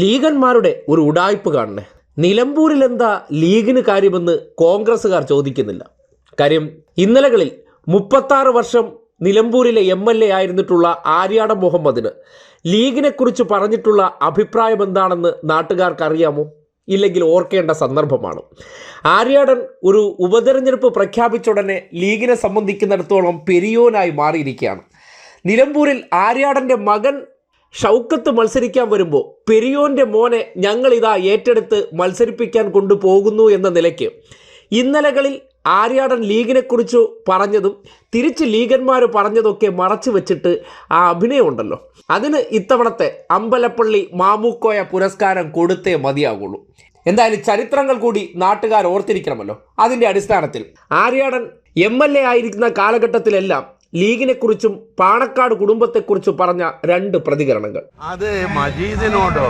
ലീഗന്മാരുടെ ഒരു ഉഡായിപ്പ് കാണണേ. നിലമ്പൂരിൽ എന്താ ലീഗിന് കാര്യമെന്ന് കോൺഗ്രസ്സുകാർ ചോദിക്കുന്നില്ല. കാര്യം ഇന്നലകളിൽ 36 വർഷം നിലമ്പൂരിലെ MLA ആയിരുന്നിട്ടുള്ള ആര്യാടൻ മുഹമ്മദിന് ലീഗിനെക്കുറിച്ച് പറഞ്ഞിട്ടുള്ള അഭിപ്രായം എന്താണെന്ന് നാട്ടുകാർക്ക് അറിയാമോ? ഇല്ലെങ്കിൽ ഓർക്കേണ്ട സന്ദർഭമാണ്. ആര്യാടൻ ഒരു ഉപതെരഞ്ഞെടുപ്പ് പ്രഖ്യാപിച്ച ഉടനെ ലീഗിനെ സംബന്ധിക്കുന്നിടത്തോളം പെരിയോനായി മാറിയിരിക്കുകയാണ്. നിലമ്പൂരിൽ ആര്യാടൻ്റെ മകൻ ഷൗക്കത്ത് മത്സരിക്കാൻ വരുമ്പോൾ പെരിയോൻ്റെ മോനെ ഞങ്ങളിതാ ഏറ്റെടുത്ത് മത്സരിപ്പിക്കാൻ കൊണ്ടുപോകുന്നു എന്ന നിലയ്ക്ക് ഇന്നലകളിൽ ആര്യാടൻ ലീഗിനെക്കുറിച്ച് പറഞ്ഞതും തിരിച്ച് ലീഗന്മാർ പറഞ്ഞതൊക്കെ മറച്ചു വെച്ചിട്ട് ആ അഭിനയമുണ്ടല്ലോ, അതിന് ഇത്തവണത്തെ അമ്പലപ്പള്ളി മാമുക്കോയ പുരസ്കാരം കൊടുത്തേ മതിയാകുള്ളൂ. എന്തായാലും ചരിത്രങ്ങൾ കൂടി നാട്ടുകാർ ഓർത്തിരിക്കണമല്ലോ. അതിൻ്റെ അടിസ്ഥാനത്തിൽ ആര്യാടൻ MLA ആയിരിക്കുന്ന കാലഘട്ടത്തിലെല്ലാം ലീഗിനെക്കുറിച്ചും പാണക്കാട് കുടുംബത്തെക്കുറിച്ചും പറഞ്ഞ 2 പ്രതികരണങ്ങൾ. അത് മജീദിനോടോ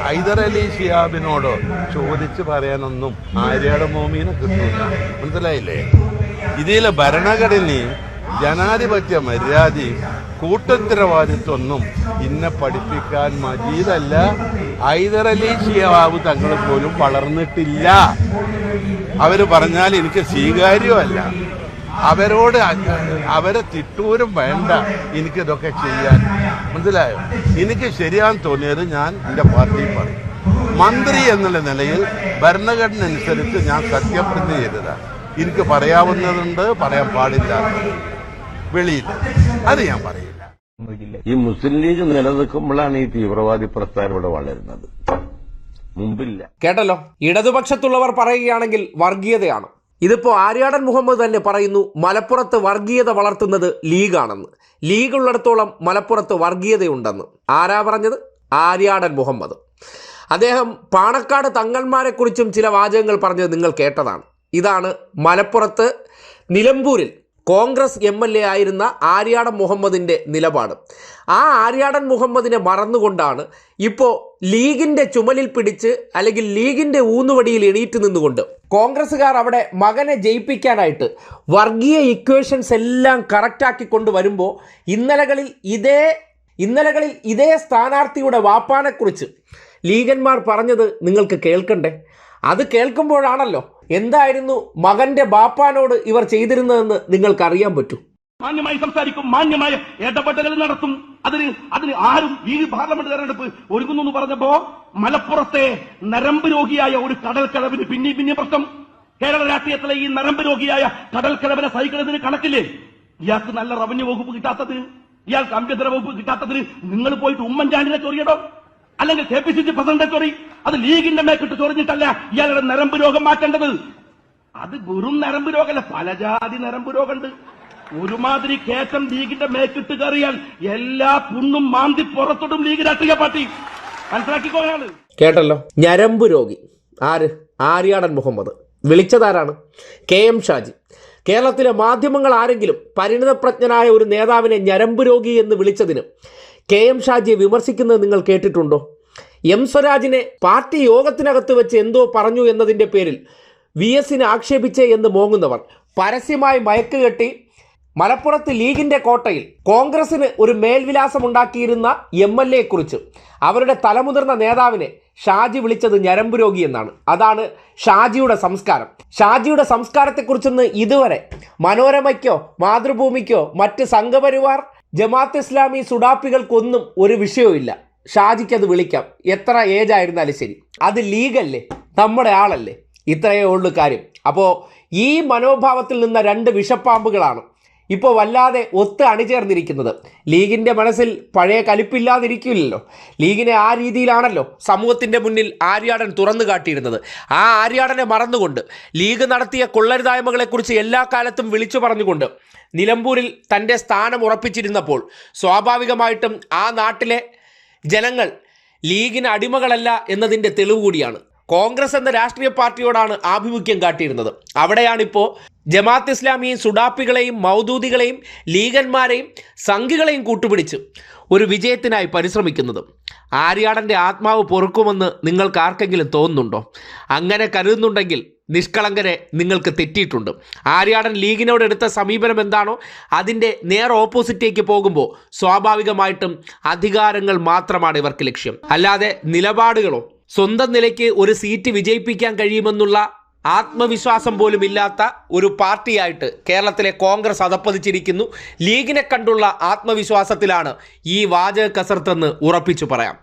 ഹൈദരലി ശിഹാബിനോടോ ചോദിച്ച് പറയാനൊന്നും ആര്യാടൻ മോമീനെ കിട്ടില്ല. മനസ്സിലായില്ലേ? ഇതിലെ ഭരണഘടനയും ജനാധിപത്യ മര്യാദയും കൂട്ടുത്തരവാദിത്വമൊന്നും ഇന്നെ പഠിപ്പിക്കാൻ മജീദല്ല ഹൈദരലി ശിഹാബ് തങ്ങൾ പോലും വളർന്നിട്ടില്ല. അവർ പറഞ്ഞാൽ എനിക്ക് സ്വീകാര്യമല്ല. അവരോട് അവരെ തിട്ടൂരും വേണ്ട എനിക്കിതൊക്കെ ചെയ്യാൻ. മനസ്സിലായോ? എനിക്ക് ശരിയാന്ന് തോന്നിയത് ഞാൻ എൻ്റെ പാർട്ടിയിൽ പറയും. മന്ത്രി എന്നുള്ള നിലയിൽ ഭരണഘടന അനുസരിച്ച് ഞാൻ സത്യപ്രതിജ്ഞ ചെയ്തതാണ്. എനിക്ക് പറയാവുന്നതുണ്ട്, പറയാൻ പാടില്ലാത്തത് വെളിയിൽ, അത് ഞാൻ പറയില്ല. ഈ മുസ്ലിം ലീഗ് നിലനിൽക്കുമ്പോഴാണ് ഈ തീവ്രവാദി പ്രസ്ഥാനം ഇവിടെ വളരുന്നത്, മുമ്പില്ല. കേട്ടല്ലോ, ഇടതുപക്ഷത്തുള്ളവർ പറയുകയാണെങ്കിൽ വർഗീയതയാണ്. ഇതിപ്പോൾ ആര്യാടൻ മുഹമ്മദ് തന്നെ പറയുന്നു മലപ്പുറത്ത് വർഗീയത വളർത്തുന്നത് ലീഗാണെന്ന്. ലീഗ് ഉള്ളിടത്തോളം മലപ്പുറത്ത് വർഗീയതയുണ്ടെന്ന്. ആരാ പറഞ്ഞത്? ആര്യാടൻ മുഹമ്മദ്. അദ്ദേഹം പാണക്കാട് തങ്ങന്മാരെക്കുറിച്ചും ചില വാചകങ്ങൾ പറഞ്ഞത് നിങ്ങൾ കേട്ടതാണ്. ഇതാണ് മലപ്പുറത്ത് നിലമ്പൂരിൽ കോൺഗ്രസ് MLA ആയിരുന്ന ആര്യാടൻ മുഹമ്മദിൻ്റെ നിലപാട്. ആ ആര്യാടൻ മുഹമ്മദിനെ മറന്നുകൊണ്ടാണ് ഇപ്പോൾ ലീഗിൻ്റെ ചുമലിൽ പിടിച്ച് അല്ലെങ്കിൽ ലീഗിൻ്റെ ഊന്നുവടിയിൽ എണീറ്റ് നിന്നുകൊണ്ട് കോൺഗ്രസ്സുകാർ അവിടെ മകനെ ജയിപ്പിക്കാനായിട്ട് വർഗീയ ഇക്വേഷൻസ് എല്ലാം കറക്റ്റാക്കി കൊണ്ടുവരുമ്പോൾ ഇന്നലകളിൽ ഇതേ സ്ഥാനാർത്ഥിയുടെ വാപ്പാനെക്കുറിച്ച് ലീഗന്മാർ പറഞ്ഞത് നിങ്ങൾക്ക് കേൾക്കണ്ടേ? അത് കേൾക്കുമ്പോഴാണല്ലോ എന്തായിരുന്നു മകന്റെ ബാപ്പാനോട് ഇവർ ചെയ്തിരുന്നതെന്ന് നിങ്ങൾക്കറിയാൻ പറ്റും. മാന്യമായി സംസാരിക്കും, മാന്യമായ ഇടപെടലുകൾ നടത്തും. അതിന് ആരും ഈ പാർലമെന്റ് തെരഞ്ഞെടുപ്പ് ഒരുങ്ങുന്നു എന്ന് പറഞ്ഞപ്പോ മലപ്പുറത്തെ നരമ്പ് രോഗിയായ ഒരു കടൽക്കടവിന് പിന്നെ പ്രശ്നം. കേരള രാഷ്ട്രീയത്തിലെ ഈ നരമ്പ് രോഗിയായ കടൽക്കടവിനെ സഹിക്കുന്നതിന് കണക്കില്ലേ? ഇയാൾക്ക് നല്ല റവന്യൂ വകുപ്പ് കിട്ടാത്തതിന്, ഇയാൾക്ക് ആഭ്യന്തര വകുപ്പ് കിട്ടാത്തതിന് നിങ്ങൾ പോയിട്ട് ഉമ്മൻചാണ്ടിനെ ചൊറിയടോ, അല്ലെങ്കിൽ KPCC പ്രസിഡന്റെ ചൊറി. അത് ലീഗിന്റെ മേക്കിട്ട് ചൊറിഞ്ഞിട്ടല്ല ഇയാളുടെ നരമ്പ് രോഗം മാറ്റേണ്ടത്. അത് വെറും നരമ്പ് രോഗമല്ല, പലജാതി നരമ്പ് രോഗമുണ്ട്. ഒരുമാതിരി കേറ്റം ലീഗിന്റെ മേക്കിട്ട് കയറിയാൽ എല്ലാ പുണ്ണും മാന്തി പുറത്തോട്ടും ലീഗ് രാഷ്ട്രീയ പാർട്ടി. മനസ്സിലാക്കിക്കോയാണ്. കേട്ടല്ലോ, ഞരമ്പ് രോഗി. ആര്? ആര്യാടൻ മുഹമ്മദ്. വിളിച്ചതാരാണ്? KM ഷാജി. കേരളത്തിലെ മാധ്യമങ്ങൾ ആരെങ്കിലും പരിണിതപ്രജ്ഞനായ ഒരു നേതാവിനെ ഞരമ്പ് രോഗി എന്ന് വിളിച്ചതിന് KM ഷാജിയെ വിമർശിക്കുന്നത് നിങ്ങൾ കേട്ടിട്ടുണ്ടോ? M സ്വരാജിനെ പാർട്ടി യോഗത്തിനകത്ത് വെച്ച് എന്തോ പറഞ്ഞു എന്നതിൻ്റെ പേരിൽ VSനെ ആക്ഷേപിച്ചേ എന്ന് മോങ്ങുന്നവർ പരസ്യമായി മയക്കുകെട്ടി മലപ്പുറത്ത് ലീഗിൻ്റെ കോട്ടയിൽ കോൺഗ്രസിന് ഒരു മേൽവിലാസമുണ്ടാക്കിയിരുന്ന MLAയെക്കുറിച്ച് അവരുടെ തലമുതിർന്ന നേതാവിനെ ഷാജി വിളിച്ചത് ഞരമ്പ് രോഗി എന്നാണ്. അതാണ് ഷാജിയുടെ സംസ്കാരം. ഷാജിയുടെ സംസ്കാരത്തെക്കുറിച്ചൊന്ന് ഇതുവരെ മനോരമയ്ക്കോ മാതൃഭൂമിക്കോ മറ്റ് സംഘപരിവാർ ജമാഅത്ത് ഇസ്ലാമി സുഡാപ്പികൾക്കൊന്നും ഒരു വിഷയവുമില്ല. ഷാജിക്ക് അത് വിളിക്കാം, എത്ര ഏജ് ആയിരുന്നാലും ശരി. അത് ലീഗല്ലേ, നമ്മുടെ ആളല്ലേ, ഇത്രയേ ഉള്ളൂ കാര്യം. അപ്പോൾ ഈ മനോഭാവത്തിൽ നിന്ന 2 വിഷപ്പാമ്പുകളാണ് ഇപ്പോൾ വല്ലാതെ ഒത്ത് അണിചേർന്നിരിക്കുന്നത്. ലീഗിൻ്റെ മനസ്സിൽ പഴയ കലിപ്പില്ലാതിരിക്കില്ലല്ലോ. ലീഗിനെ ആ രീതിയിലാണല്ലോ സമൂഹത്തിൻ്റെ മുന്നിൽ ആര്യാടൻ തുറന്നു കാട്ടിയിരുന്നത്. ആ ആര്യാടനെ മറന്നുകൊണ്ട് ലീഗ് നടത്തിയ കൊള്ളരുതായ്മകളെക്കുറിച്ച് എല്ലാ കാലത്തും വിളിച്ചു പറഞ്ഞുകൊണ്ട് നിലമ്പൂരിൽ തൻ്റെ സ്ഥാനം ഉറപ്പിച്ചിരുന്നപ്പോൾ സ്വാഭാവികമായിട്ടും ആ നാട്ടിലെ ജനങ്ങൾ ലീഗിന് അടിമകളല്ല എന്നതിൻ്റെ തെളിവ് കൂടിയാണ്. കോൺഗ്രസ് എന്ന രാഷ്ട്രീയ പാർട്ടിയോടാണ് ആഭിമുഖ്യം കാട്ടിയിരുന്നത്. അവിടെയാണിപ്പോൾ ജമാഅത്ത് ഇസ്ലാമിയെയും സുഡാപ്പികളെയും മൗദൂദികളെയും ലീഗന്മാരെയും സംഘികളെയും കൂട്ടുപിടിച്ച് ഒരു വിജയത്തിനായി പരിശ്രമിക്കുന്നത്. ആര്യാടൻ്റെ ആത്മാവ് പൊറുക്കുമെന്ന് നിങ്ങൾക്ക് ആർക്കെങ്കിലും തോന്നുന്നുണ്ടോ? അങ്ങനെ കരുതുന്നുണ്ടെങ്കിൽ നിഷ്കളങ്കരെ നിങ്ങൾക്ക് തെറ്റിയിട്ടുണ്ട്. ആര്യാടൻ ലീഗിനോട് എടുത്ത സമീപനം എന്താണോ അതിൻ്റെ നേർ ഓപ്പോസിറ്റേക്ക് പോകുമ്പോൾ സ്വാഭാവികമായിട്ടും അധികാരങ്ങൾ മാത്രമാണ് ഇവർക്ക് ലക്ഷ്യം. അല്ലാതെ നിലപാടുകളോ സ്വന്തം നിലയ്ക്ക് ഒരു സീറ്റ് വിജയിപ്പിക്കാൻ കഴിയുമെന്നുള്ള ആത്മവിശ്വാസം പോലും ഇല്ലാത്ത ഒരു പാർട്ടിയായിട്ട് കേരളത്തിലെ കോൺഗ്രസ് അധപ്പതിച്ചിരിക്കുന്നു. ലീഗിനെ കണ്ടുള്ള ആത്മവിശ്വാസത്തിലാണ് ഈ വാചക കസർത്തെന്ന് ഉറപ്പിച്ചു പറയാം.